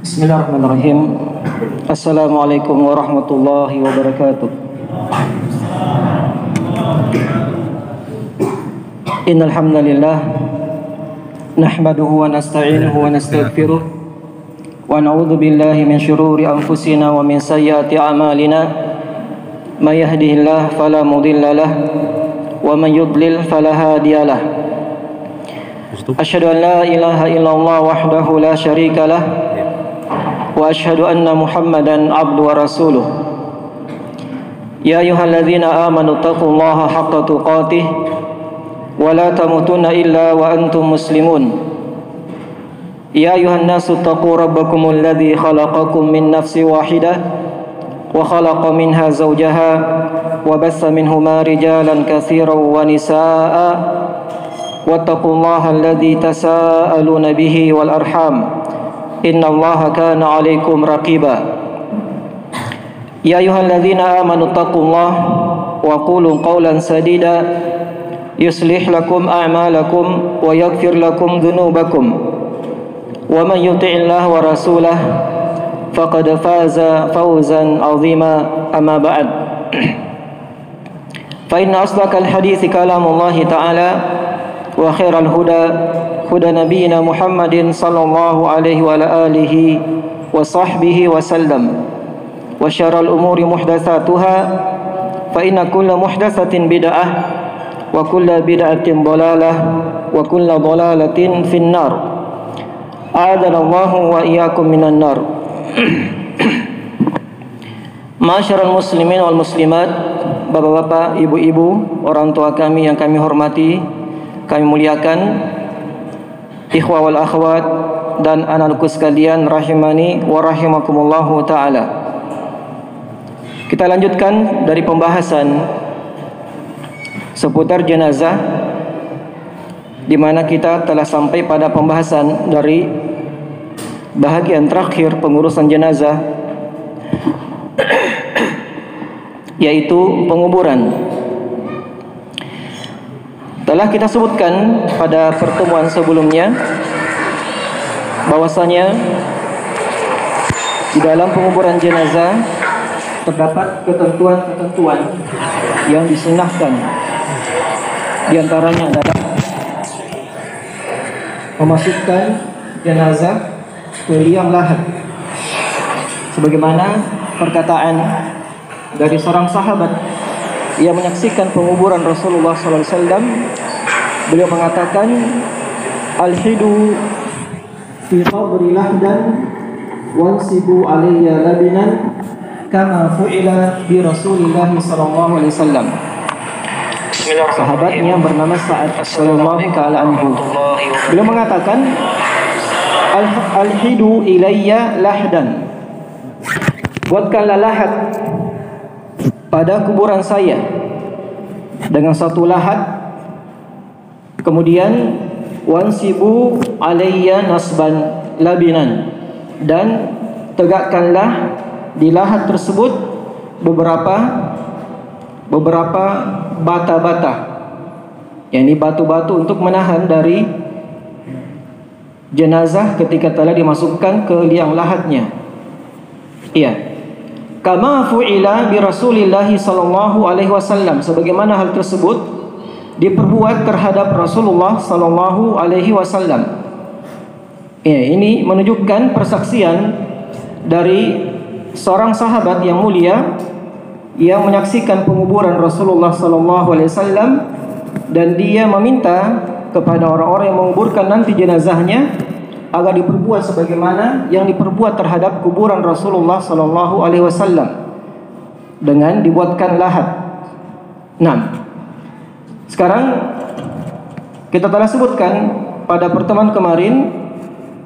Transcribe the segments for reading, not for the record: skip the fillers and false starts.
Bismillahirrahmanirrahim. Assalamualaikum warahmatullahi wabarakatuh. Innal hamdalillah nahmaduhu wa nasta'inuhu wa nastaghfiruh wa na'udzu billahi min shururi anfusina wa min sayyiati a'malina. May yahdihillahu fala mudilla lahu wa man yudlil fala hadiya lahu. Asyhadu an la ilaha illallah wahdahu la syarika lahu wa asyhadu anna Muhammadan abduhu wa rasuluh. Ya ayyuhalladzina amanu taqullaha haqqa tuqatih wa la tamutunna illa wa antum muslimun. Ya ayyuhan nasu taqu rabbakumul ladzi khalaqakum min nafsin wahidah wa khalaqa minha zawjaha wa bassa minhuma rijalan katsiran wa nisaa'a wattaqullaha alladzi tasaaluna bihi wal arham innallaha kana 'alaikum raqiba. Ya ayyuhalladzina amanu taqullaha wa qulu qawlan sadida yuslih lakum a'malakum wa yaghfir lakum dhunubakum wa man yuti'illaha wa rasulahu faqad faza fawzan 'azima. Amma ba'd. Fa inna asdaqal hadithi kalamullahi ta'ala wa khairal huda huda nabiyyina Muhammadin sallallahu alaihi wa alihi wa sahbihi wa sallam wa syarrul umuri muhdatsatuha fa inna kulla muhdatsatin bid'ah wa kulla bid'atin dhalalah wa kulla dhalalatin finnar. A'adallahu wa iyyakum minan nar. Masyarul muslimin wal muslimat, bapak-bapak, ibu-ibu, orang tua kami yang kami hormati, kami muliakan, ikhwah wal akhwat dan anak-anakku sekalian rahimani wa rahimakumullahu taala. Kita lanjutkan dari pembahasan seputar jenazah, di mana kita telah sampai pada pembahasan dari bahagian terakhir pengurusan jenazah, yaitu penguburan. Telah kita sebutkan pada pertemuan sebelumnya bahwasanya di dalam penguburan jenazah terdapat ketentuan-ketentuan yang disunahkan. Di antaranya adalah memasukkan jenazah ke liang lahat, sebagaimana perkataan dari seorang sahabat yang menyaksikan penguburan Rasulullah SAW. Beliau mengatakan, "Al-hidu fi qabri lahdan wansibu alayya labinan kama fu'ila bi Rasulillah sallallahu alaihi wasallam." Sahabatnya bernama Sa'ad radhiyallahu ta'ala anhu. Beliau mengatakan, "Al-hidu ilayya lahdan." Buatkanlah lahat pada kuburan saya dengan satu lahat. Kemudian wansibu alayya nasban labinan, dan tegakkanlah di lahat tersebut beberapa bata-bata, yakni batu-batu untuk menahan dari jenazah ketika telah dimasukkan ke liang lahatnya. Iya. Kama fu'ila bi Rasulillah sallallahu alaihi wasallam, sebagaimana hal tersebut diperbuat terhadap Rasulullah sallallahu alaihi wasallam. Ya, ini menunjukkan persaksian dari seorang sahabat yang mulia yang menyaksikan penguburan Rasulullah sallallahu alaihi wasallam, dan dia meminta kepada orang-orang yang menguburkan nanti jenazahnya agar diperbuat sebagaimana yang diperbuat terhadap kuburan Rasulullah sallallahu alaihi wasallam dengan dibuatkan lahat. Nah, sekarang kita telah sebutkan pada pertemuan kemarin,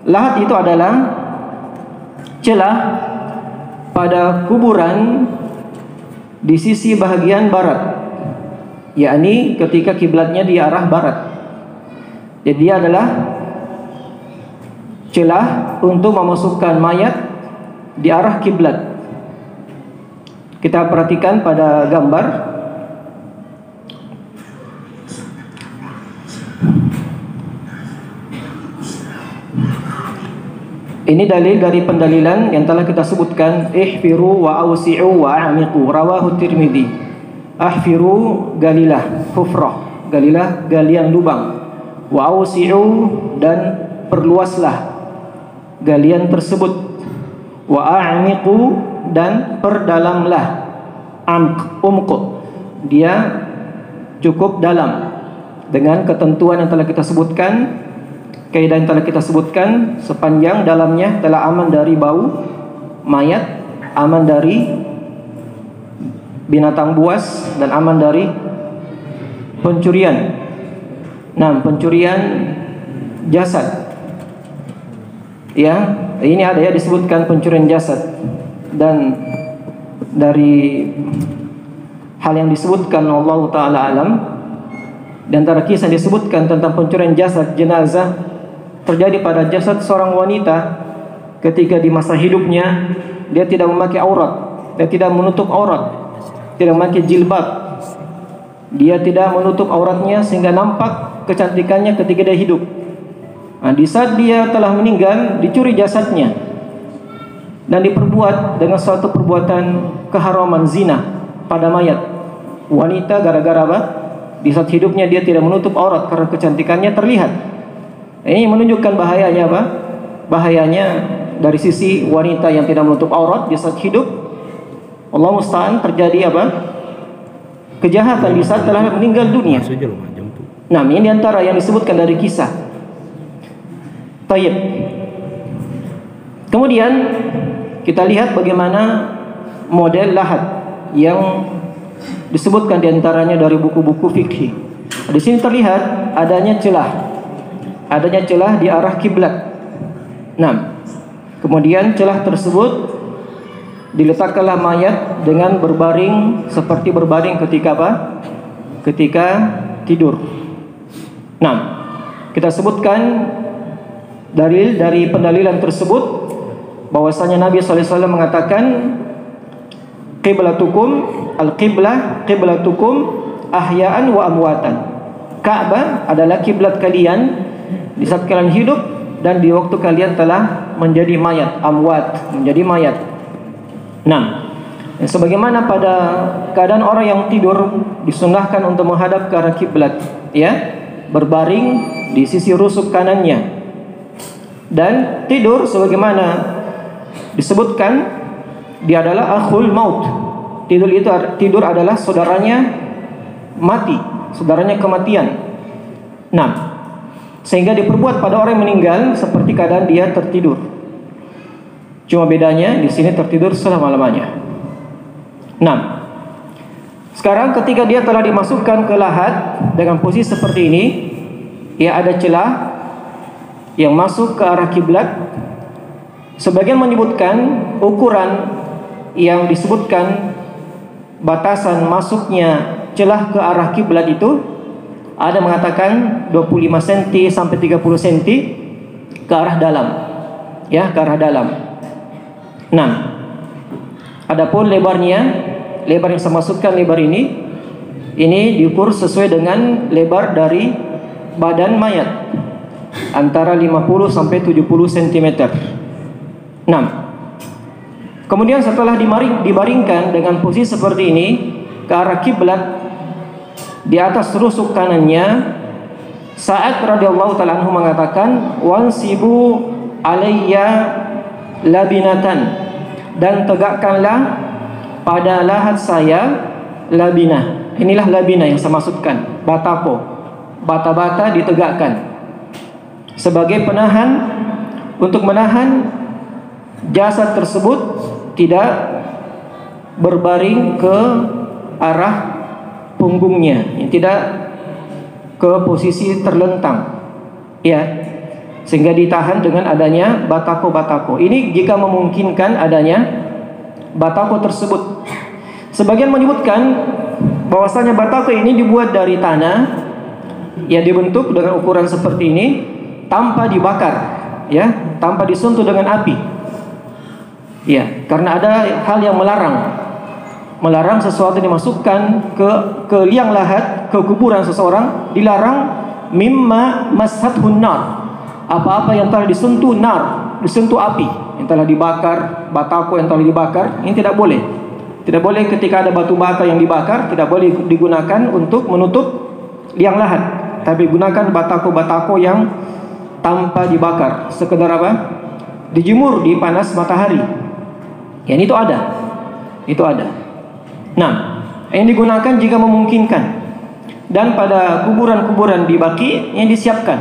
lahat itu adalah celah pada kuburan di sisi bahagian barat, yakni ketika kiblatnya di arah barat. Jadi dia adalah celah untuk memasukkan mayat di arah kiblat. Kita perhatikan pada gambar. Ini dalil dari pendalilan yang telah kita sebutkan, ihfiru wa awsi'u wa a'miqu, rawahu Tirmidzi. Ahfiru, galilah, hufrah, galilah galian lubang. Wa awsi'u, dan perluaslah galian tersebut. Wa a'miqu, dan perdalamlah. Umq, dia cukup dalam dengan ketentuan yang telah kita sebutkan, kaidah yang telah kita sebutkan, sepanjang dalamnya telah aman dari bau mayat, aman dari binatang buas, dan aman dari pencurian. Nah, pencurian jasad. Ya, ini ada ya disebutkan pencurian jasad. Dan dari hal yang disebutkan Allah Ta'ala alam, di antara kisah disebutkan tentang pencurian jasad, jenazah terjadi pada jasad seorang wanita ketika di masa hidupnya dia tidak memakai aurat, dia tidak menutup aurat, tidak memakai jilbab, dia tidak menutup auratnya sehingga nampak kecantikannya ketika dia hidup. Nah, di saat dia telah meninggal, dicuri jasadnya dan diperbuat dengan suatu perbuatan keharaman zina pada mayat wanita. Gara-gara apa? Di saat hidupnya dia tidak menutup aurat karena kecantikannya terlihat. Ini menunjukkan bahayanya apa? Bahayanya dari sisi wanita yang tidak menutup aurat di saat hidup. Allah musta'an, terjadi apa? Kejahatan di saat telah meninggal dunia. Nah, ini diantara yang disebutkan dari kisah. Tayyib. Kemudian kita lihat bagaimana model lahat yang disebutkan diantaranya dari buku-buku fikih. Di sini terlihat adanya celah di arah kiblat. Nah, kemudian celah tersebut diletakkanlah mayat dengan berbaring seperti berbaring ketika apa? Ketika tidur. Nah, kita sebutkan dalil dari pendalilan tersebut bahwasanya Nabi SAW mengatakan qiblatukum qiblatukum ahya'an wa amwatan. Ka'bah adalah kiblat kalian di saat kalian hidup dan di waktu kalian telah menjadi mayat, amwat, menjadi mayat. Nah, sebagaimana pada keadaan orang yang tidur disunnahkan untuk menghadap ke arah kiblat, ya, berbaring di sisi rusuk kanannya. Dan tidur sebagaimana disebutkan, dia adalah akhul maut. Tidur adalah saudaranya mati, saudaranya kematian. Nah, sehingga diperbuat pada orang yang meninggal seperti keadaan dia tertidur. Cuma bedanya di sini tertidur selama-lamanya. Nah, sekarang ketika dia telah dimasukkan ke lahat dengan posisi seperti ini, ya, ada celah yang masuk ke arah kiblat. Sebagian menyebutkan ukuran yang disebutkan batasan masuknya celah ke arah kiblat itu, ada mengatakan 25 cm sampai 30 cm ke arah dalam, ya, ke arah dalam. Nah, adapun lebarnya, lebar yang saya maksudkan lebar ini diukur sesuai dengan lebar dari badan mayat, antara 50 sampai 70 cm. Nah, kemudian setelah dibaringkan dengan posisi seperti ini ke arah kiblat, di atas rusuk kanannya, Sa'ad radhiyallahu ta'ala anhu mengatakan, wansibu alayya labinatan, dan tegakkanlah pada lahat saya labinah. Inilah labinah yang saya maksudkan, batako, bata-bata ditegakkan sebagai penahan, untuk menahan jasad tersebut tidak berbaring ke arah punggungnya, tidak ke posisi terlentang, ya, sehingga ditahan dengan adanya batako-batako. Ini jika memungkinkan adanya batako tersebut. Sebagian menyebutkan bahwasanya batako ini dibuat dari tanah yang dibentuk dengan ukuran seperti ini, tanpa dibakar, ya, tanpa disentuh dengan api, ya, karena ada hal yang melarang sesuatu dimasukkan ke liang lahat, ke kuburan seseorang, dilarang mimma mashathun nar, apa-apa yang telah disentuh nar, disentuh api, yang telah dibakar, batako yang telah dibakar, ini tidak boleh. Tidak boleh ketika ada batu bata yang dibakar, tidak boleh digunakan untuk menutup liang lahat. Tapi gunakan batako-batako yang tanpa dibakar, sekedar apa? Dijemur di panas matahari. Yang itu ada. Itu ada. Nah, yang digunakan jika memungkinkan. Dan pada kuburan-kuburan di Baqi yang disiapkan,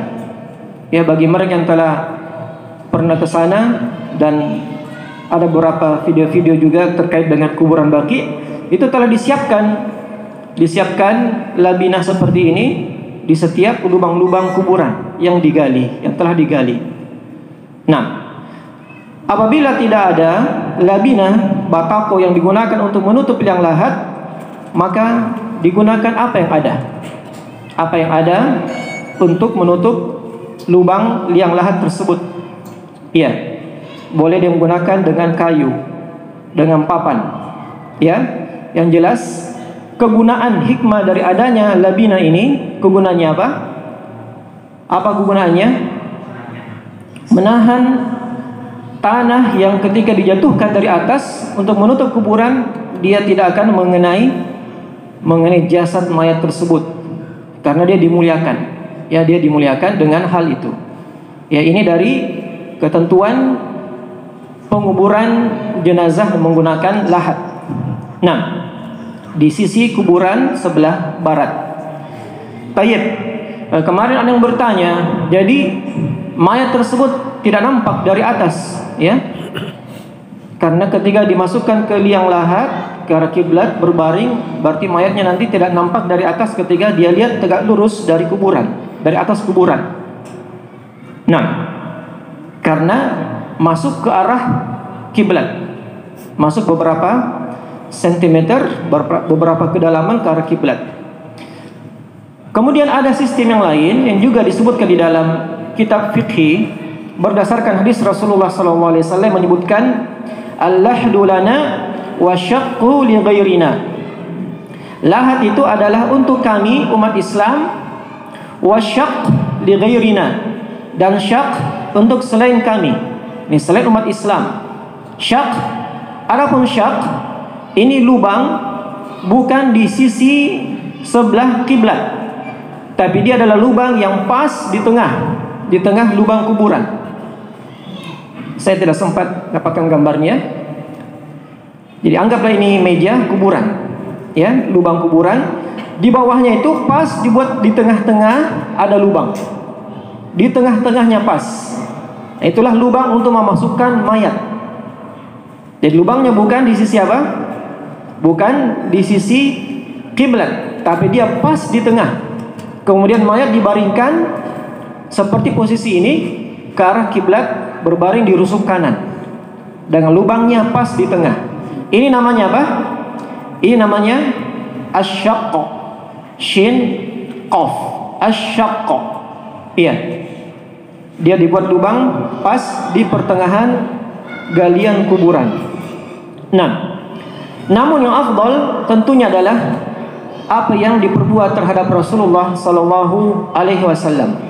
ya, bagi mereka yang telah pernah ke sana, dan ada beberapa video-video juga terkait dengan kuburan Baqi, itu telah disiapkan labinah seperti ini di setiap lubang-lubang kuburan yang digali, yang telah digali. Nah, apabila tidak ada labinah, batako yang digunakan untuk menutup liang lahat, maka digunakan apa yang ada. Apa yang ada untuk menutup lubang liang lahat tersebut. Iya. Boleh dia menggunakan dengan kayu, dengan papan. Ya. Yang jelas kegunaan hikmah dari adanya labina ini, kegunaannya apa? Apa kegunaannya? Menahan tanah yang ketika dijatuhkan dari atas untuk menutup kuburan, dia tidak akan mengenai jasad mayat tersebut, karena dia dimuliakan. Ya, dia dimuliakan dengan hal itu. Ya, ini dari ketentuan penguburan jenazah menggunakan lahat. Nah, di sisi kuburan sebelah barat. Tayyib. Kemarin ada yang bertanya, jadi mayat tersebut tidak nampak dari atas, ya? Karena ketika dimasukkan ke liang lahat ke arah kiblat berbaring, berarti mayatnya nanti tidak nampak dari atas ketika dia lihat tegak lurus dari kuburan, dari atas kuburan. Nah, karena masuk ke arah kiblat, masuk beberapa sentimeter, beberapa kedalaman ke arah kiblat. Kemudian ada sistem yang lain yang juga disebutkan di dalam kitab fikih berdasarkan hadis Rasulullah SAW menyebutkan al-lahdu lana wa syaqqu li ghairina. Lahat itu adalah untuk kami umat Islam, wa syaqq li ghairina, dan syaqq untuk selain kami. Ini selain umat Islam. Syaqq, adapun syaqq ini lubang bukan di sisi sebelah kiblat, tapi dia adalah lubang yang pas di tengah lubang kuburan. Saya tidak sempat dapatkan gambarnya. Jadi anggaplah ini meja kuburan, ya, lubang kuburan. Di bawahnya itu pas dibuat di tengah-tengah ada lubang. Di tengah-tengahnya pas. Nah, itulah lubang untuk memasukkan mayat. Jadi lubangnya bukan di sisi apa? Bukan di sisi kiblat, tapi dia pas di tengah. Kemudian mayat dibaringkan seperti posisi ini ke arah kiblat, berbaring di rusuk kanan dengan lubangnya pas di tengah. Ini namanya apa? Ini namanya asyaqq. Shin qaf. Asyaqq. Iya. Dia dibuat lubang pas di pertengahan galian kuburan. Nah, namun yang afdal tentunya adalah apa yang diperbuat terhadap Rasulullah sallallahu alaihi wasallam.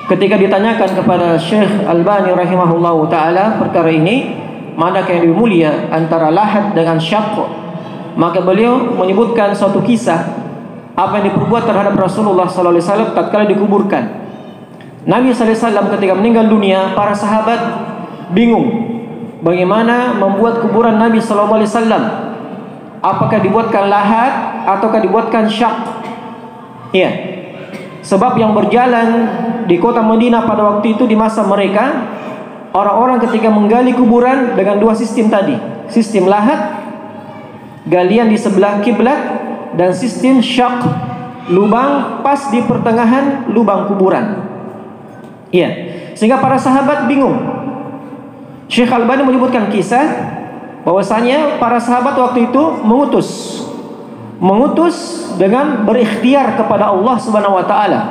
Ketika ditanyakan kepada Syekh Albani rahimahullahu taala perkara ini, manakah yang lebih mulia antara lahat dengan syaqq, maka beliau menyebutkan suatu kisah apa yang diperbuat terhadap Rasulullah sallallahu alaihi wasallam tatkala dikuburkan. Nabi sallallahu alaihi wasallam ketika meninggal dunia, para sahabat bingung bagaimana membuat kuburan Nabi sallallahu alaihi wasallam. Apakah dibuatkan lahat ataukah dibuatkan syaqq? Iya. Sebab yang berjalan di kota Madinah pada waktu itu di masa mereka, orang-orang ketika menggali kuburan dengan dua sistem tadi. Sistem lahat, galian di sebelah kiblat, dan sistem syaqq, lubang pas di pertengahan lubang kuburan. Iya. Sehingga para sahabat bingung. Syekh Albani menyebutkan kisah bahwasanya para sahabat waktu itu mengutus dengan berikhtiar kepada Allah Subhanahu wa taala.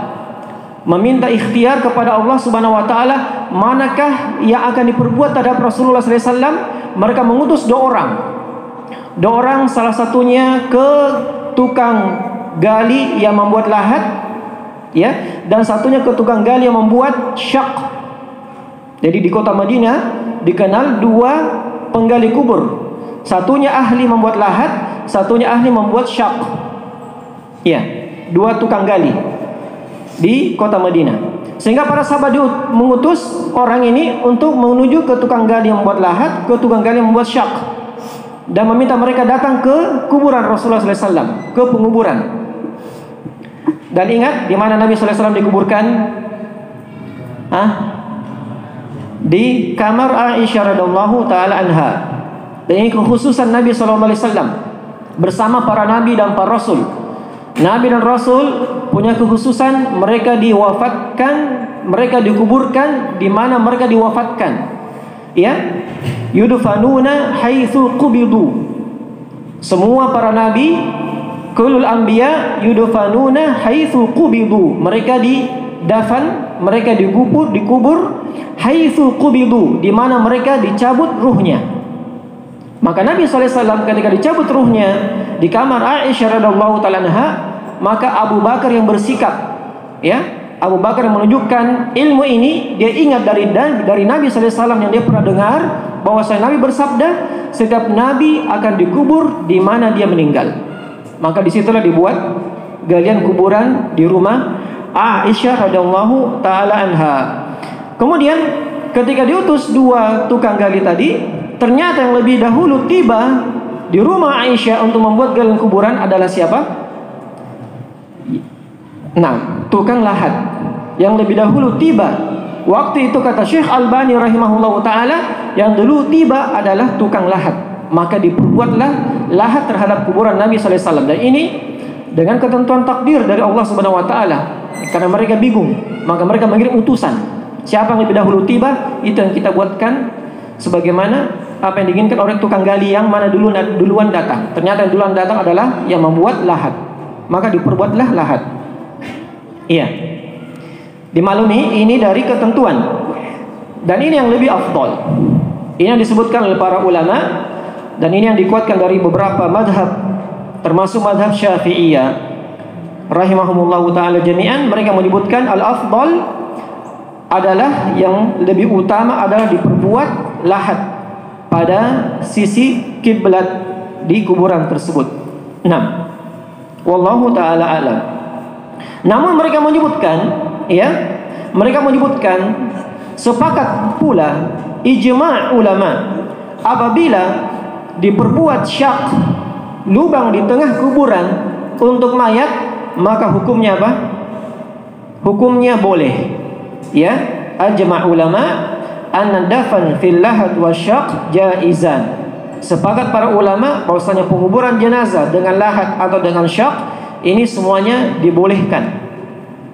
Meminta ikhtiar kepada Allah Subhanahu wa taala, manakah yang akan diperbuat terhadap Rasulullah sallallahu alaihi wasallam? Mereka mengutus dua orang. Dua orang, salah satunya ke tukang gali yang membuat lahat, ya, dan satunya ke tukang gali yang membuat syaqq. Jadi di kota Madinah dikenal dua penggali kubur. Satunya ahli membuat lahat, satunya ahli membuat syak. Ya, dua tukang gali di kota Madinah. Sehingga para sahabat mengutus orang ini untuk menuju ke tukang gali yang membuat lahat, ke tukang gali yang membuat syak, dan meminta mereka datang ke kuburan Rasulullah SAW, ke penguburan. Dan ingat di mana Nabi SAW dikuburkan? Di kamar Aisyah radhiyallahu taala anha. Dan ini kekhususan Nabi SAW bersama para nabi dan para rasul. Nabi dan Rasul punya kekhususan, mereka diwafatkan, mereka dikuburkan di mana mereka diwafatkan. Ya, yudfanuna haitsu qubidu. Semua para nabi, kulul anbiya yudfanuna haitsu qubidu. Mereka didafan, mereka dikubur haitsu qubidu, di mana mereka dicabut ruhnya. Maka Nabi SAW ketika dicabut ruhnya di kamar Aisyah radhiyallahu taala anha, maka Abu Bakar yang bersikap, ya, Abu Bakar yang menunjukkan ilmu ini, dia ingat dari Nabi SAW yang dia pernah dengar, bahwa Nabi bersabda setiap nabi akan dikubur di mana dia meninggal. Maka disitulah dibuat galian kuburan di rumah Aisyah radhiyallahu taala anha. Kemudian ketika diutus dua tukang gali tadi, ternyata yang lebih dahulu tiba di rumah Aisyah untuk membuat galian kuburan adalah siapa? Nah, tukang lahat yang lebih dahulu tiba. Waktu itu kata Syekh Albani rahimahullahu taala, yang dulu tiba adalah tukang lahat. Maka diperbuatlah lahat terhadap kuburan Nabi sallallahu alaihi wasallam. Dan ini dengan ketentuan takdir dari Allah Subhanahu wa taala. Karena mereka bingung, maka mereka mengirim utusan. Siapa yang lebih dahulu tiba, itu yang kita buatkan sebagaimana apa yang diinginkan oleh tukang gali yang mana duluan datang. Ternyata yang duluan datang adalah yang membuat lahat. Maka diperbuatlah lahat. Iya. Dimaklumi ini dari ketentuan. Dan ini yang lebih afdal. Ini yang disebutkan oleh para ulama, dan ini yang dikuatkan dari beberapa madhab, termasuk madhab Syafi'iyah rahimahumullahu ta'ala jami'an. Mereka menyebutkan al-afdal adalah yang lebih utama adalah diperbuat lahat pada sisi kiblat di kuburan tersebut. Nah, wallahu ta'ala alam. Namun mereka menyebutkan, ya, mereka menyebutkan sepakat pula ijma' ulama, apabila diperbuat syak, lubang di tengah kuburan untuk mayat, maka hukumnya apa? Hukumnya boleh. Ya, ajma' ulama anna dafan fil lahad wasyak jaizan. Sepakat para ulama bahwasanya penguburan jenazah dengan lahat atau dengan syak ini semuanya dibolehkan.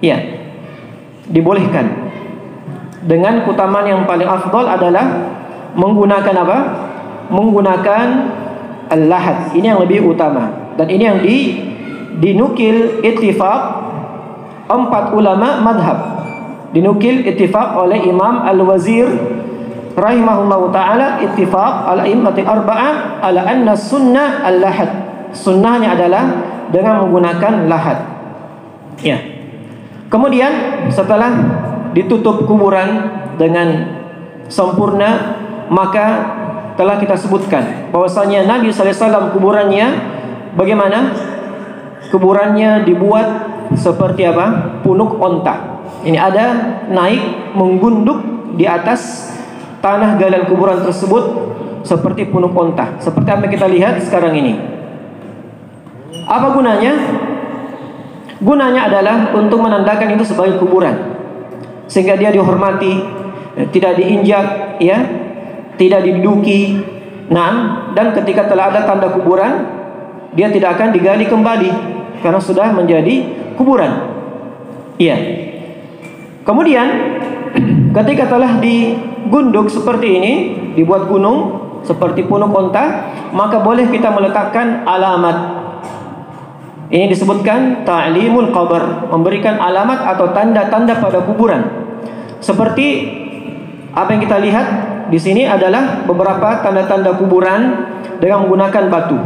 Ya, dibolehkan. Dengan keutamaan yang paling afdal adalah menggunakan apa? Menggunakan al-lahad. Ini yang lebih utama. Dan ini yang dinukil ittifaq 4 ulama madhab. Dinukil ittifaq oleh Imam Al-Wazir rahimahullahu ta'ala, ittifaq al-a'immati arba'ah ala anna sunnah al-lahad. Sunnahnya adalah dengan menggunakan lahat. Ya. Kemudian setelah ditutup kuburan dengan sempurna, maka telah kita sebutkan bahwasanya Nabi sallallahu alaihi wasallam kuburannya bagaimana? Kuburannya dibuat seperti apa? Punuk onta. Ini ada naik menggunduk di atas tanah galian kuburan tersebut seperti punuk onta, seperti apa yang kita lihat sekarang ini. Apa gunanya? Gunanya adalah untuk menandakan itu sebagai kuburan, sehingga dia dihormati, tidak diinjak, ya, tidak diduduki. Nah, dan ketika telah ada tanda kuburan, dia tidak akan digali kembali karena sudah menjadi kuburan. Iya. Kemudian ketika telah digunduk seperti ini, dibuat gunung seperti punuk onta, maka boleh kita meletakkan alamat. Ini disebutkan ta'limul qabr, memberikan alamat atau tanda-tanda pada kuburan. Seperti apa yang kita lihat di sini adalah beberapa tanda-tanda kuburan dengan menggunakan batu.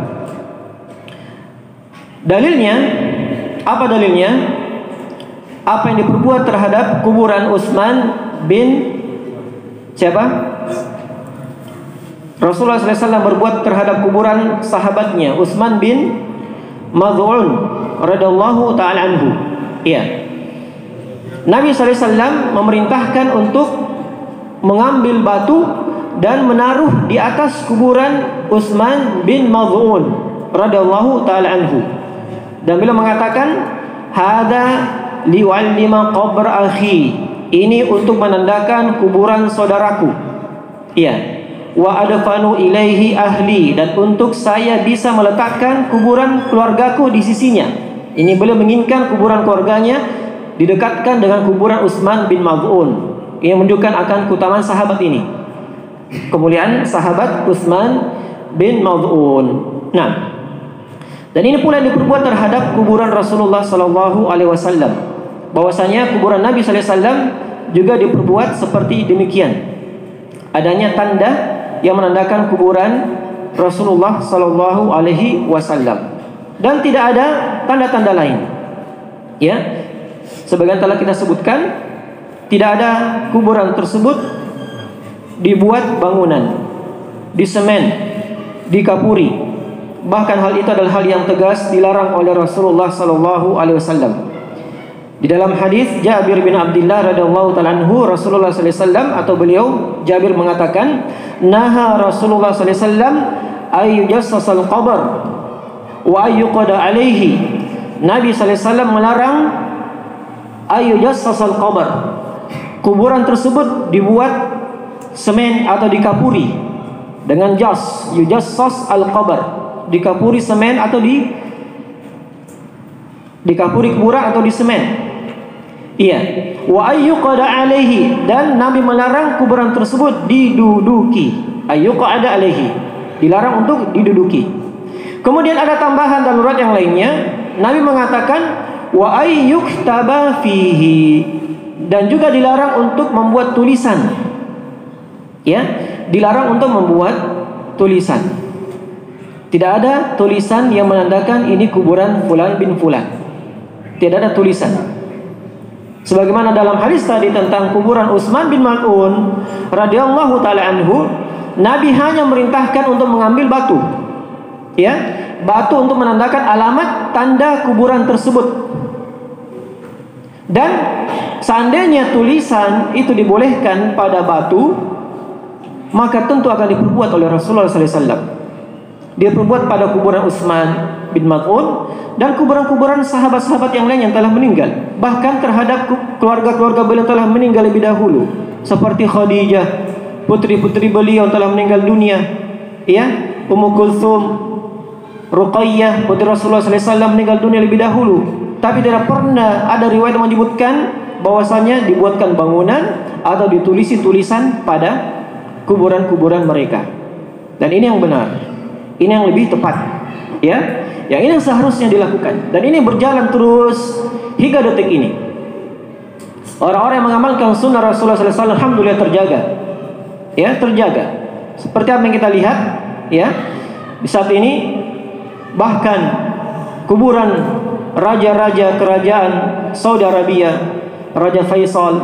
Dalilnya, apa dalilnya? Apa yang diperbuat terhadap kuburan Utsman bin Siapa? Rasulullah SAW berbuat terhadap kuburan sahabatnya Utsman bin Mad'un radhiyallahu ta'ala anhu. Iya. Nabi SAW memerintahkan untuk mengambil batu dan menaruh di atas kuburan Utsman bin Mad'un radhiyallahu ta'ala anhu. Dan beliau mengatakan, "Hada li'allima qabr akhi." Ini untuk menandakan kuburan saudaraku. Iya. Wa adfanu ilaihi ahli, dan untuk saya bisa meletakkan kuburan keluargaku di sisinya. Ini beliau menginginkan kuburan keluarganya didekatkan dengan kuburan Utsman bin Mad'un. Ini menunjukkan akan keutamaan sahabat ini, kemuliaan sahabat Utsman bin Mad'un. Nah, dan ini pula yang diperbuat terhadap kuburan Rasulullah sallallahu alaihi wasallam. Bahwasanya kuburan Nabi sallallahu alaihi wasallam juga diperbuat seperti demikian. Adanya tanda yang menandakan kuburan Rasulullah sallallahu alaihi wasallam, dan tidak ada tanda-tanda lain. Ya, sebagian telah kita sebutkan, tidak ada kuburan tersebut dibuat bangunan, disemen, dikapuri. Bahkan hal itu adalah hal yang tegas dilarang oleh Rasulullah sallallahu alaihi wasallam. Di dalam hadis Jabir bin Abdullah radhiyallahu ta'ala anhu, Rasulullah sallallahu alaihi wasallam atau beliau Jabir mengatakan, "Naha Rasulullah sallallahu alaihi wasallam ayyujassasal qabr wa ayyuqada alaihi." Nabi sallallahu alaihi wasallam melarang ayyujassasal qabr, kuburan tersebut dibuat semen atau dikapuri dengan jas, yujassas al-qabr, dikapuri semen atau dikapuri kuburan atau di semen. Iya. Wa ayyuqada alaihi, dan Nabi melarang kuburan tersebut diduduki. Ayyuqada alaihi, dilarang untuk diduduki. Kemudian ada tambahan darurat yang lainnya. Nabi mengatakan wa ayyuktaba fihi, dan juga dilarang untuk membuat tulisan. Ya, dilarang untuk membuat tulisan. Tidak ada tulisan yang menandakan ini kuburan fulan bin fulan. Tidak ada tulisan. Sebagaimana dalam hadis tadi tentang kuburan Utsman bin Mad'un radhiyallahu taala anhu, Nabi hanya merintahkan untuk mengambil batu. Ya, batu untuk menandakan alamat tanda kuburan tersebut. Dan seandainya tulisan itu dibolehkan pada batu, maka tentu akan diperbuat oleh Rasulullah sallallahu alaihi wasallam. Dia perbuat pada kuburan Utsman bin Mad'un dan kuburan-kuburan sahabat-sahabat yang lain yang telah meninggal. Bahkan terhadap keluarga-keluarga beliau telah meninggal lebih dahulu, seperti Khadijah, putri-putri beliau telah meninggal dunia. Ya, Ummu Kulthum, Ruqayyah, putri Rasulullah sallallahu alaihi wasallam meninggal dunia lebih dahulu. Tapi tidak pernah ada riwayat yang menyebutkan bahwasanya dibuatkan bangunan atau ditulisi tulisan pada kuburan-kuburan mereka. Dan ini yang benar. Ini yang lebih tepat, ya. Yang ini yang seharusnya dilakukan, dan ini berjalan terus hingga detik ini. Orang-orang yang mengamalkan sunnah Rasulullah SAW alhamdulillah terjaga, ya, terjaga. Seperti apa yang kita lihat, ya, di saat ini bahkan kuburan raja-raja kerajaan Saudi Arabia, Raja Faisal,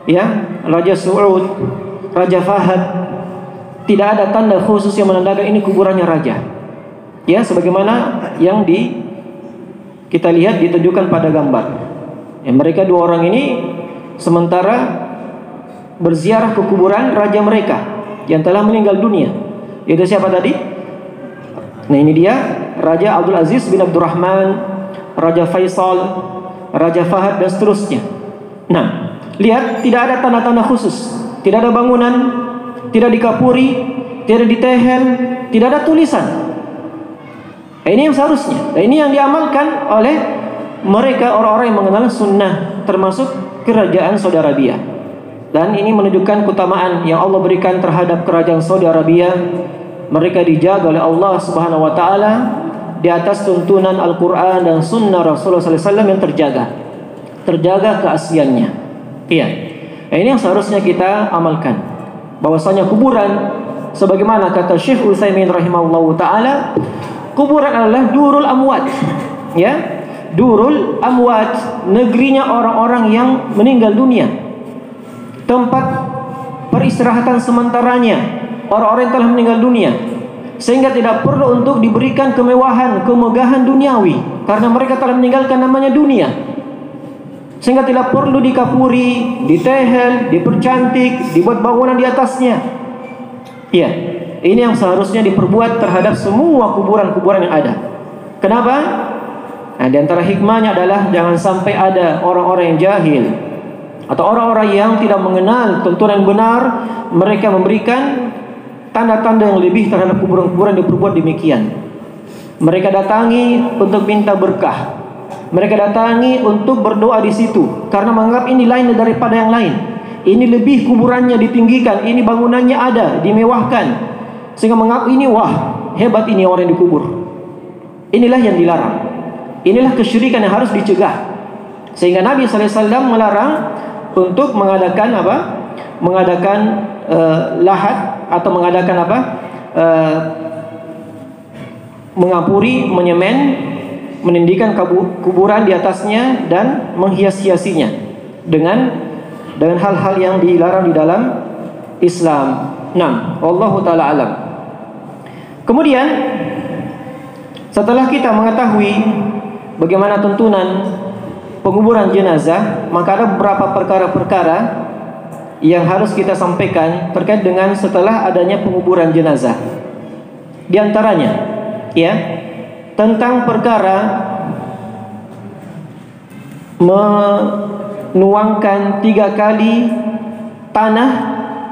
ya, Raja Saud, Raja Fahad, tidak ada tanda khusus yang menandakan ini kuburannya raja. Ya, sebagaimana yang kita lihat ditunjukkan pada gambar. Ya, mereka dua orang ini sementara berziarah ke kuburan raja mereka yang telah meninggal dunia. Itu siapa tadi? Nah, ini dia Raja Abdul Aziz bin Abdurrahman, Raja Faisal, Raja Fahad, dan seterusnya. Nah, lihat, tidak ada tanda-tanda khusus, tidak ada bangunan, tidak dikapuri, tidak ditehel, tidak ada tulisan. Nah, ini yang seharusnya. Nah, ini yang diamalkan oleh mereka, orang-orang yang mengenal sunnah, termasuk kerajaan Saudi Arabia. Dan ini menunjukkan keutamaan yang Allah berikan terhadap kerajaan Saudi Arabia. Mereka dijaga oleh Allah Subhanahu wa taala di atas tuntunan Al-Qur'an dan sunnah Rasulullah sallallahu alaihi wasallam yang terjaga keasliannya. Iya. Nah, ini yang seharusnya kita amalkan. Bahwasanya kuburan, sebagaimana kata Syekh Utsaimin rahimahullahu taala, kuburan adalah durul amwat. Ya, durul amwat, negerinya orang-orang yang meninggal dunia. Tempat peristirahatan sementaranya orang-orang yang telah meninggal dunia, sehingga tidak perlu untuk diberikan kemewahan, kemegahan duniawi, karena mereka telah meninggalkan namanya dunia, sehingga tidak perlu dikapuri, ditehel, dipercantik, dibuat bangunan di atasnya. Iya, ini yang seharusnya diperbuat terhadap semua kuburan-kuburan yang ada. Kenapa? Nah, di antara hikmahnya adalah jangan sampai ada orang-orang yang jahil atau orang-orang yang tidak mengenal tuntunan yang benar, mereka memberikan tanda-tanda yang lebih terhadap kuburan-kuburan, diperbuat demikian. Mereka datangi untuk minta berkah, mereka datangi untuk berdoa di situ karena menganggap ini lain daripada yang lain. Ini lebih kuburannya ditinggikan, ini bangunannya ada, dimewahkan, sehingga menganggap ini wah hebat ini orang yang dikubur. Inilah yang dilarang. Inilah kesyirikan yang harus dicegah. Sehingga Nabi SAW melarang untuk mengadakan apa? Mengadakan lahat atau mengadakan apa? Mengapuri, menyemen, menindihkan kuburan di atasnya dan menghias-hiasinya dengan hal-hal yang dilarang di dalam Islam. Nah, wallahu taala alam. Kemudian setelah kita mengetahui bagaimana tuntunan penguburan jenazah, maka ada beberapa perkara-perkara yang harus kita sampaikan terkait dengan setelah adanya penguburan jenazah. Di antaranya, ya, tentang perkara menuangkan 3 kali tanah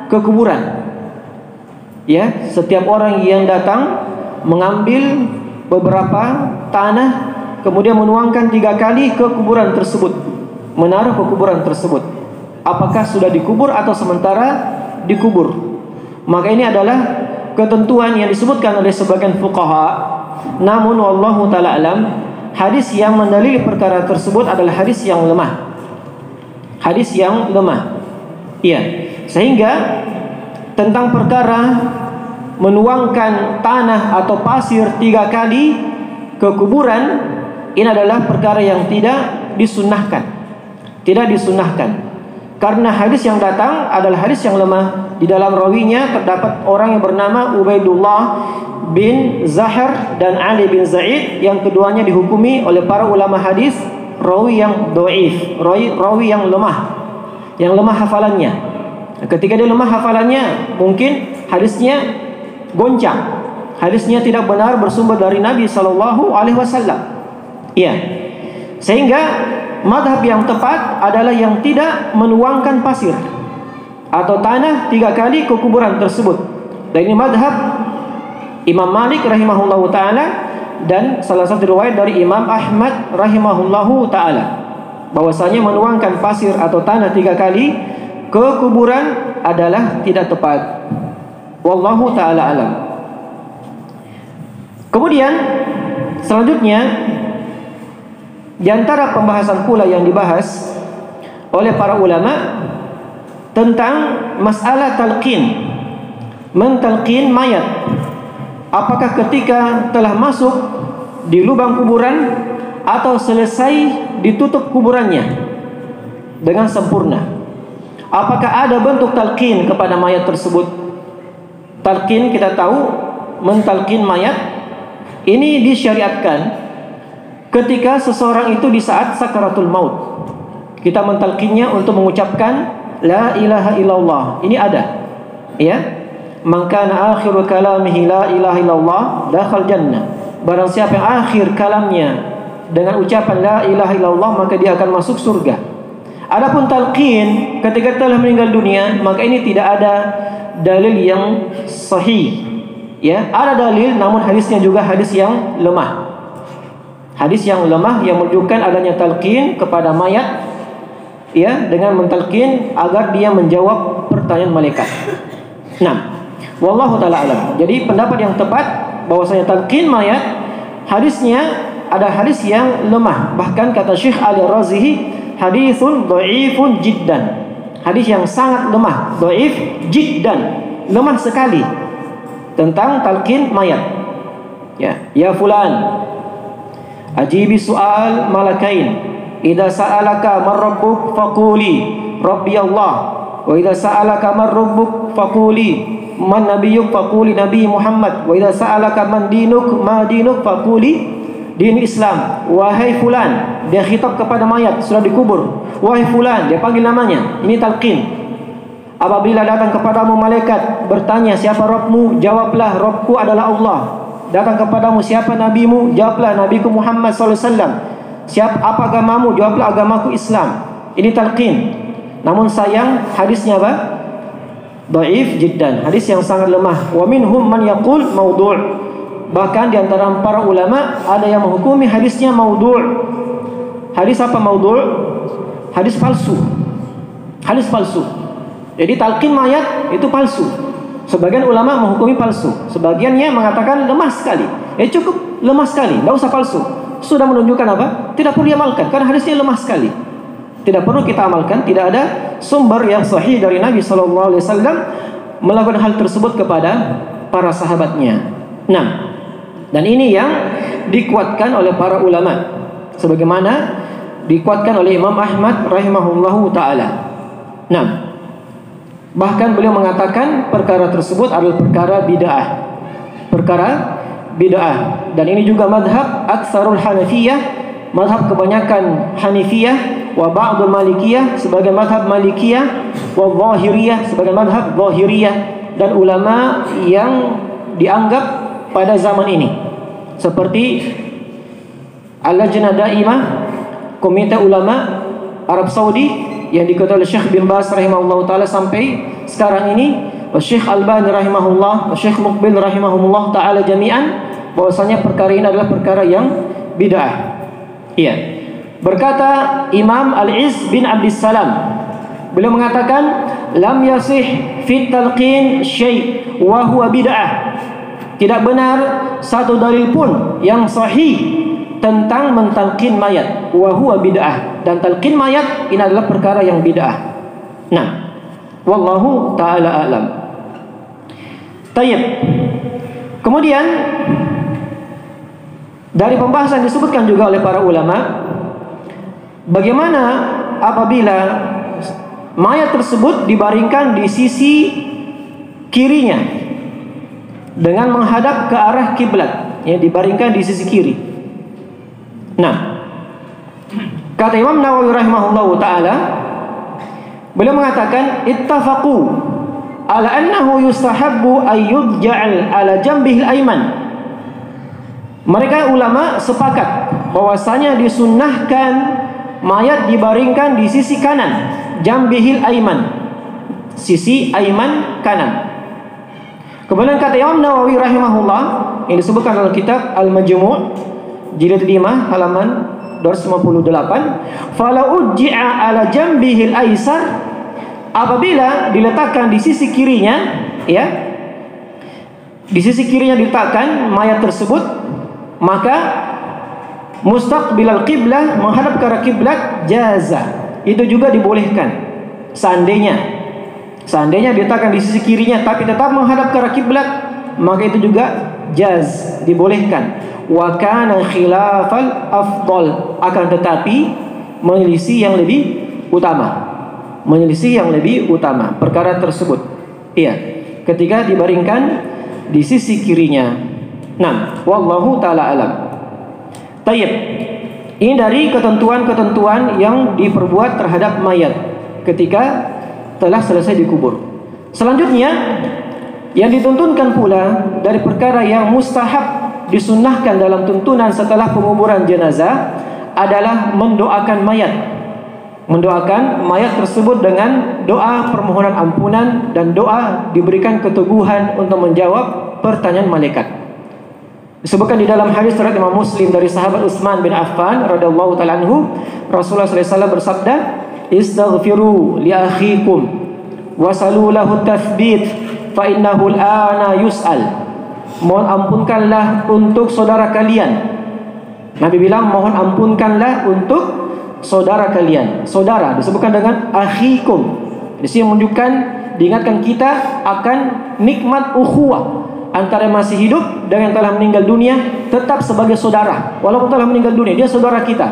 ke kuburan. Ya, setiap orang yang datang mengambil beberapa tanah, kemudian menuangkan 3 kali ke kuburan tersebut, menaruh ke kuburan tersebut. Apakah sudah dikubur atau sementara dikubur? Maka ini adalah ketentuan yang disebutkan oleh sebagian fuqaha. Namun wallahu taala alam, hadis yang mendalili perkara tersebut adalah hadis yang lemah. Hadis yang lemah. Iya, sehingga tentang perkara menuangkan tanah atau pasir 3 kali ke kuburan, ini adalah perkara yang tidak disunnahkan. Tidak disunnahkan. Karena hadis yang datang adalah hadis yang lemah. Di dalam rawinya terdapat orang yang bernama Ubaidullah bin Zahar dan Ali bin Zaid, yang keduanya dihukumi oleh para ulama hadis rawi yang dhaif, rawi yang lemah, hafalannya. Ketika dia lemah hafalannya, mungkin hadisnya goncang, hadisnya tidak benar bersumber dari Nabi SAW. Iya, sehingga madhab yang tepat adalah yang tidak menuangkan pasir atau tanah 3 kali ke kuburan tersebut. Dan ini madhab Imam Malik rahimahullahu ta'ala dan salah satu riwayat dari Imam Ahmad rahimahullahu ta'ala, bahwasanya menuangkan pasir atau tanah 3 kali ke kuburan adalah tidak tepat. Wallahu ta'ala alam. Kemudian selanjutnya, di antara pembahasan pula yang dibahas oleh para ulama tentang masalah talqin, mentalqin mayat. Apakah ketika telah masuk di lubang kuburan atau selesai ditutup kuburannya dengan sempurna? Apakah ada bentuk talqin kepada mayat tersebut? Talqin kita tahu, mentalqin mayat ini disyariatkan ketika seseorang itu di saat sakaratul maut. Kita mentalqinnya untuk mengucapkan la ilaha illallah. Ini ada, ya. Man kana akhiru kalamihi la ilaha illallah dakhal jannah. Barang siapa yang akhir kalamnya dengan ucapan la ilaha illallah, maka dia akan masuk surga. Adapun talqin ketika telah meninggal dunia, maka ini tidak ada dalil yang sahih. Ya, ada dalil namun hadisnya juga hadis yang lemah. Hadis yang lemah yang menunjukkan adanya talqin kepada mayat, ya, dengan mentalqin agar dia menjawab pertanyaan malaikat. Nah, wallahu taala alam. Jadi pendapat yang tepat bahwasanya talqin mayat, hadisnya ada hadis yang lemah. Bahkan kata Syekh Ali Razihi, haditsun dhaifun jiddan. Hadis yang sangat lemah, dhaif jiddan, lemah sekali tentang talqin mayat. Ya fulan, ajibi soal malakain. Idza sa'alaka man rabbuk faquli rabbi Allah Wa idza sa'alaka man rabbuk faquli man nabiyyuk faquli nabi Muhammad. Wa idza sa'alaka man dinuk ma dinuk faquli din Islam. Wahai fulan, dia khitab kepada mayat sudah dikubur. Wahai fulan, dia panggil namanya. Ini talqin. Apabila datang kepadamu malaikat bertanya siapa Rabbmu, jawablah Rabbku adalah Allah. Datang kepadamu siapa nabimu, jawablah nabiku Muhammad sallallahu alaihi wasallam. Siapa apa agamamu, jawablah agamaku Islam. Ini talqin. Namun sayang hadisnya apa? Dhaif jiddan. Hadis yang sangat lemah. Wa minhum man yaqul maudhu'. Bahkan di antara para ulama ada yang menghukumi hadisnya maudhu'. Hadis apa maudhu'? Hadis palsu. Hadis palsu. Jadi talqin mayat itu palsu. Sebagian ulama menghukumi palsu, sebagiannya mengatakan lemah sekali. Cukup lemah sekali, tidak usah palsu. Sudah menunjukkan apa? Tidak perlu diamalkan karena hadisnya lemah sekali. Tidak perlu kita amalkan, tidak ada sumber yang sahih dari Nabi sallallahu alaihi wasallam melakukan hal tersebut kepada para sahabatnya. Nah, dan ini yang dikuatkan oleh para ulama sebagaimana dikuatkan oleh Imam Ahmad rahimahullahu taala. Nah, bahkan beliau mengatakan perkara tersebut adalah perkara bid'ah. Perkara bid'ah. Dan ini juga madhab aktsarul Hanafiyah, madhab kebanyakan Hanifiyah, wa ba'dul Malikiyah sebagai madhab Malikiyah, wa Zahiriyah sebagai madhab Zahiriyah, dan ulama yang dianggap pada zaman ini seperti Al-Lajnah Daimah, Komite Ulama Arab Saudi yang diketuai oleh Syekh bin Baz rahimahullah taala sampai sekarang ini, Syekh Albani rahimahullah, Syekh Muqbil rahimahullah taala jami'an, bahwasanya perkara ini adalah perkara yang bid'ah. Iya. Berkata Imam Al-Izz bin Abdissalam, beliau mengatakan lam yasih fit talqin syai' wa huwa bid'ah. Tidak benar satu dalil pun yang sahih tentang mentalqin mayat, wa huwa bid'ah, dan talqin mayat ini adalah perkara yang bid'ah. Nah, wallahu taala alam. Tayyib. Kemudian dari pembahasan disebutkan juga oleh para ulama bagaimana apabila mayat tersebut dibaringkan di sisi kirinya dengan menghadap ke arah kiblat, ya, dibaringkan di sisi kiri. Nah, kata Imam Nawawi rahimahullahu taala, beliau mengatakan ittafaqu ala annahu yustahabbu ay yudja'al ala jambihil ayman. Mereka ulama sepakat bahwasanya disunnahkan mayat dibaringkan di sisi kanan, jambihil ayman, sisi ayman kanan. Kemudian kata Imam Nawawi rahimahullah yang disebutkan dalam kitab Al-Majmu' jilid 5 halaman 258, fala ujji'a ala jambihil aisar, apabila diletakkan di sisi kirinya, ya, di sisi kirinya diletakkan mayat tersebut, maka mustaqbilal qiblah, menghadap ke arah kiblat, jaza, itu juga dibolehkan. Seandainya diletakkan di sisi kirinya tapi tetap menghadap ke arah kiblat, maka itu juga jaz, dibolehkan. Wa kana khilafal afdal, akan tetapi menyelisih yang lebih utama. Menyelisih yang lebih utama perkara tersebut. Iya, ketika dibaringkan di sisi kirinya. Nah, wallahu taala alam. Tayyib. Ini dari ketentuan-ketentuan yang diperbuat terhadap mayat ketika telah selesai dikubur. Selanjutnya yang dituntunkan pula dari perkara yang mustahab disunnahkan dalam tuntunan setelah penguburan jenazah adalah mendoakan mayat. Mendoakan mayat tersebut dengan doa permohonan ampunan dan doa diberikan keteguhan untuk menjawab pertanyaan malaikat. Disebutkan di dalam hadis riwayat Imam Muslim dari sahabat Utsman bin Affan radhiyallahu ta'ala anhu, Rasulullah sallallahu alaihi wasallam bersabda, "Istaghfiru li akhikum wasalu lahu tathbit fa innahu al-ana yus'al." Mohon ampunkanlah untuk saudara kalian. Nabi bilang mohon ampunkanlah untuk saudara kalian. Saudara disebutkan dengan akhikum. Di sini menunjukkan, diingatkan kita akan nikmat ukhuwah antara yang masih hidup dengan yang telah meninggal dunia, tetap sebagai saudara. Walaupun telah meninggal dunia, dia saudara kita.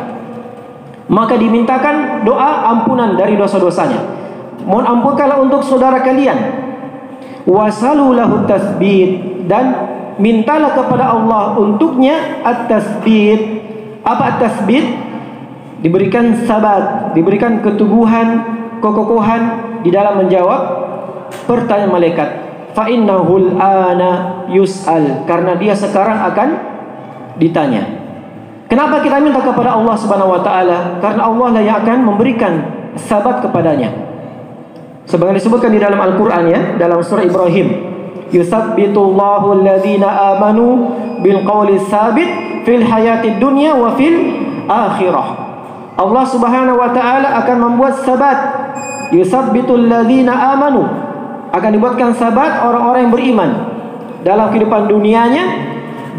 Maka dimintakan doa ampunan dari dosa-dosanya. mohon ampunkanlah untuk saudara kalian. Wasalu lahu tasbit, dan mintalah kepada Allah untuknya at-tasbit. Apa at-tasbit? Diberikan sabat, diberikan keteguhan, kekokohan di dalam menjawab pertanyaan malaikat. Fa innahul ana yus'al, karena dia sekarang akan ditanya. Kenapa kita minta kepada Allah Subhanahu wa taala? Karena Allah lah yang akan memberikan sabat kepadanya. Sebagaimana disebutkan di dalam Al-Qur'an, ya, dalam surah Ibrahim, yusabbitullahu alladhina amanu bil qawli tsabit fil hayatid dunya wa fil akhirah. Allah Subhanahu wa taala akan membuat sabat, yusabbitul ladzina amanu, akan dibuatkan sabat orang-orang yang beriman dalam kehidupan dunianya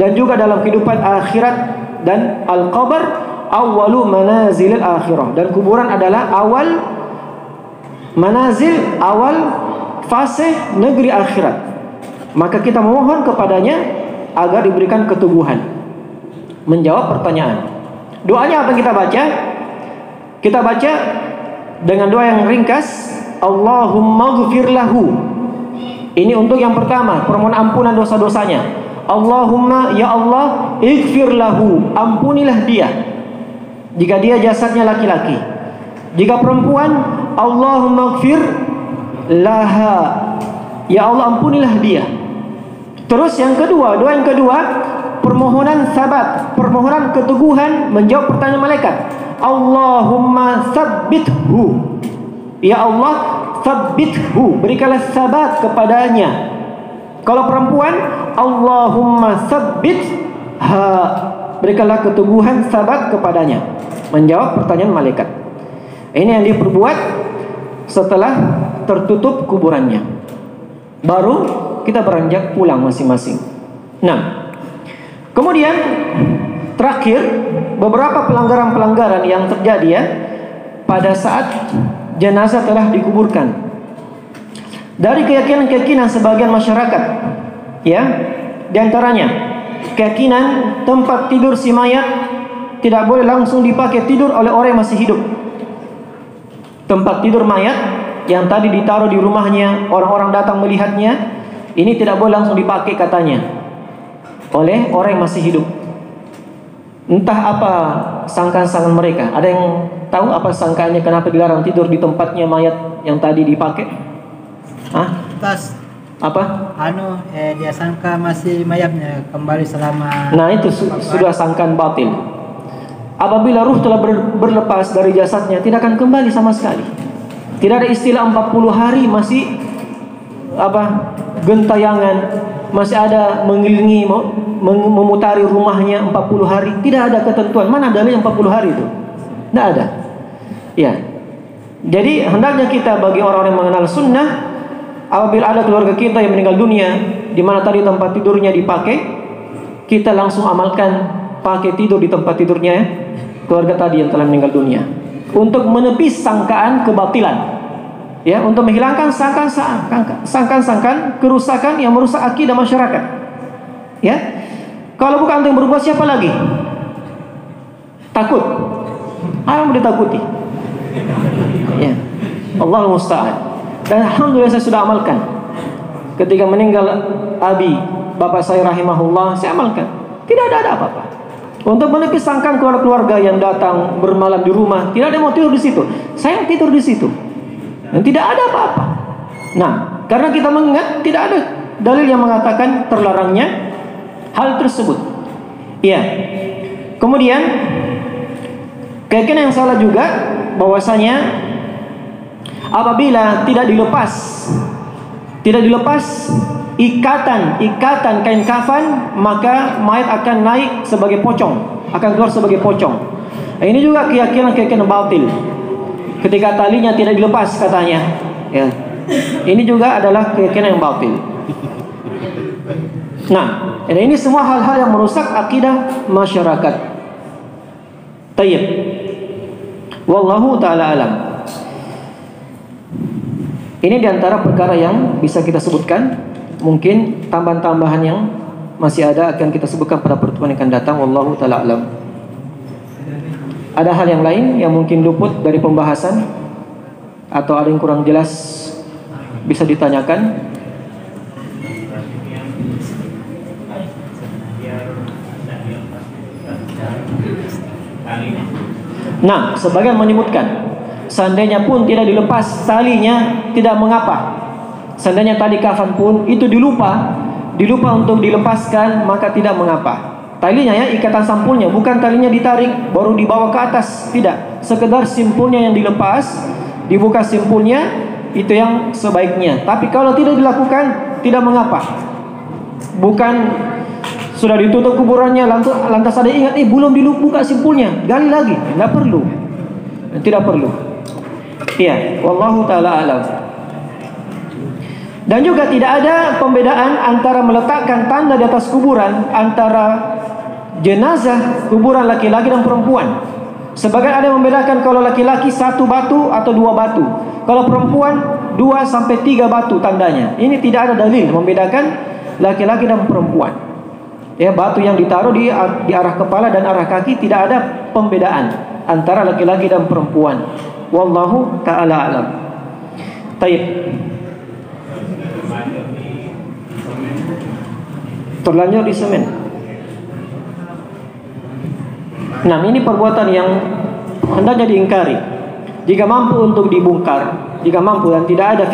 dan juga dalam kehidupan akhirat. Dan al-qabr awwalu manazil al-akhirah, dan kuburan adalah awal manazil, awal fase negeri akhirat. Maka kita memohon kepadanya agar diberikan keteguhan menjawab pertanyaan. Doanya apa kita baca? Kita baca dengan doa yang ringkas, Allahumma ghfir lahu. Ini untuk yang pertama, permohonan ampunan dosa-dosanya. Allahumma, ya Allah, ighfir lahu, ampunilah dia. Jika dia jasadnya laki-laki. Jika perempuan, Allahumma ighfir laha, ya Allah, ampunilah dia. Terus yang kedua, doa yang kedua, permohonan sabat, permohonan keteguhan menjawab pertanyaan malaikat. Allahumma sabbithu, ya Allah, sabbithu, berikanlah sabat kepadanya. Kalau perempuan, Allahumma sabbitha, berikanlah keteguhan sabat kepadanya menjawab pertanyaan malaikat. Ini yang diperbuat setelah tertutup kuburannya. Baru kita beranjak pulang masing-masing. Nah, kemudian terakhir, beberapa pelanggaran-pelanggaran yang terjadi, ya, pada saat jenazah telah dikuburkan. Dari keyakinan-keyakinan sebagian masyarakat, ya, diantaranya keyakinan tempat tidur si mayat tidak boleh langsung dipakai tidur oleh orang yang masih hidup. Tempat tidur mayat yang tadi ditaruh di rumahnya, orang-orang datang melihatnya, ini tidak boleh langsung dipakai katanya oleh orang yang masih hidup. Entah apa sangkaan-sangkaan mereka. Ada yang tahu apa sangkaannya kenapa dilarang tidur di tempatnya mayat yang tadi dipakai? Tas apa? Dia sangka masih mayatnya kembali selama. Nah, itu sudah sangkaan batil. Apabila ruh telah berlepas dari jasadnya, tidak akan kembali sama sekali. Tidak ada istilah 40 hari masih gentayangan, masih ada mengelilingi, memutari rumahnya 40 hari. Tidak ada ketentuan. Mana dalil 40 hari itu? Tidak ada. Ya. Jadi hendaknya kita bagi orang-orang yang mengenal sunnah, apabila ada keluarga kita yang meninggal dunia, di mana tadi tempat tidurnya dipakai, kita langsung amalkan pakai tidur di tempat tidurnya keluarga tadi yang telah meninggal dunia, untuk menepis sangkaan kebatilan, ya, untuk menghilangkan sangkaan kerusakan yang merusak akidah masyarakat. Ya, kalau bukan untuk yang berubah, siapa lagi? Takut? Apa yang ditakuti? Ya, Allah musta'an. Dan alhamdulillah saya sudah amalkan. Ketika meninggal abi, bapak saya rahimahullah, saya amalkan. Tidak ada apa-apa. Untuk menepis sangkaan keluarga yang datang bermalam di rumah, tidak ada yang mau tidur di situ. Saya tidur di situ. Dan tidak ada apa-apa. Nah, karena kita mengingat tidak ada dalil yang mengatakan terlarangnya hal tersebut. Iya. Kemudian keyakinan yang salah juga bahwasanya apabila tidak dilepas ikatan kain kafan, maka mayat akan naik sebagai pocong, akan keluar sebagai pocong. Nah, ini juga keyakinan batil. Ketika talinya tidak dilepas katanya, ya. Ini juga adalah keyakinan yang batil. Nah, ini semua hal-hal yang merusak akidah masyarakat. Tayyib. Wallahu ta'ala alam. Ini diantara perkara yang bisa kita sebutkan. Mungkin tambahan-tambahan yang masih ada akan kita sebutkan pada pertemuan yang akan datang. Wallahu ta'ala alam. Ada hal yang lain yang mungkin luput dari pembahasan? Atau ada yang kurang jelas bisa ditanyakan. Nah, sebagian menyebutkan seandainya pun tidak dilepas talinya tidak mengapa. Seandainya tali kafan pun itu dilupa untuk dilepaskan, maka tidak mengapa. Talinya ya, ikatan sampulnya, bukan talinya ditarik baru dibawa ke atas, tidak. Sekedar simpulnya yang dilepas, dibuka simpulnya, itu yang sebaiknya. Tapi kalau tidak dilakukan, tidak mengapa. Bukan sudah ditutup kuburannya, lantas ada ingat, belum dibuka simpulnya, gali lagi. Tidak perlu. Tidak perlu. Iya, wallahu ta'ala alam. Dan juga tidak ada pembedaan antara meletakkan tanda di atas kuburan antara jenazah kuburan laki-laki dan perempuan. Sebagian ada yang membedakan kalau laki-laki 1 batu atau 2 batu, kalau perempuan 2 sampai 3 batu tandanya. Ini tidak ada dalil membedakan laki-laki dan perempuan. Ya, batu yang ditaruh di arah kepala dan arah kaki tidak ada pembedaan antara laki-laki dan perempuan. Wallahu ta'ala alam. Taib. Terlanjur di semen. Nah, ini perbuatan yang hendaknya diingkari. Jika mampu untuk dibongkar, jika mampu dan tidak ada